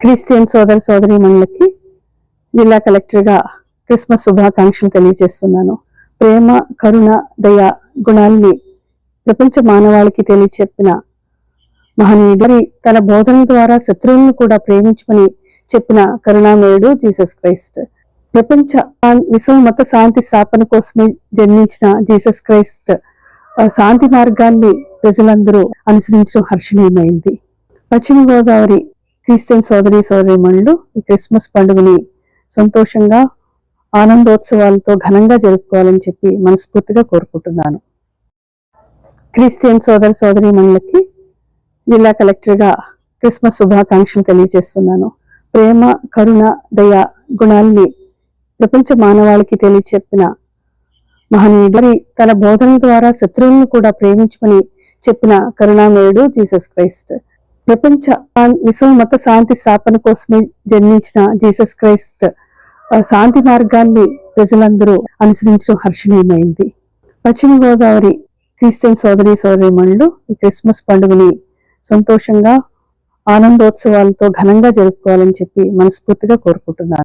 Christian సోదర సోదరీమణులకి జిల్లా కలెక్టర్గా క్రిస్మస్ శుభాకాంక్షలు తెలియజేస్తున్నాను. ప్రేమ, కరుణ, దయ గుణాల్ని ప్రపంచ మానవాళికి తెలియచెప్పిన మహనీయుడు, తన బోధన ద్వారా శత్రువులను కూడా ప్రేమించమని చెప్పిన కరుణామయుడు జీసస్ క్రైస్ట్. ప్రపంచ విశ్వ మత శాంతి స్థాపన కోసమే జన్మించిన జీసస్ క్రైస్ట్ శాంతి మార్గాన్ని ప్రజలందరూ అనుసరించడం హర్షణీయమైంది. పశ్చిమ గోదావరి క్రిస్టియన్ సోదరీమణులు ఈ క్రిస్మస్ పండుగని సంతోషంగా ఆనందోత్సవాలతో ఘనంగా జరుపుకోవాలని చెప్పి మనస్ఫూర్తిగా కోరుకుంటున్నాను. క్రిస్టియన్ సోదరీమణులకి జిల్లా కలెక్టర్గా క్రిస్మస్ శుభాకాంక్షలు తెలియజేస్తున్నాను. ప్రేమ, కరుణ, దయ గుణాల్ని ప్రపంచ మానవాళికి తెలియచెప్పిన మహనీయుడు, తన బోధన ద్వారా శత్రువులను కూడా ప్రేమించమని చెప్పిన కరుణామయుడు జీసస్ క్రైస్ట్. ప్రపంచ విశ్వ మత శాంతి స్థాపన కోసమే జన్మించిన జీసస్ క్రైస్ట్ శాంతి మార్గాన్ని ప్రజలందరూ అనుసరించడం హర్షణీయమైంది. పశ్చిమ గోదావరి క్రిస్టియన్ సోదరీమణులు ఈ క్రిస్మస్ పండుగని సంతోషంగా ఆనందోత్సవాలతో ఘనంగా జరుపుకోవాలని చెప్పి మనస్ఫూర్తిగా కోరుకుంటున్నాను.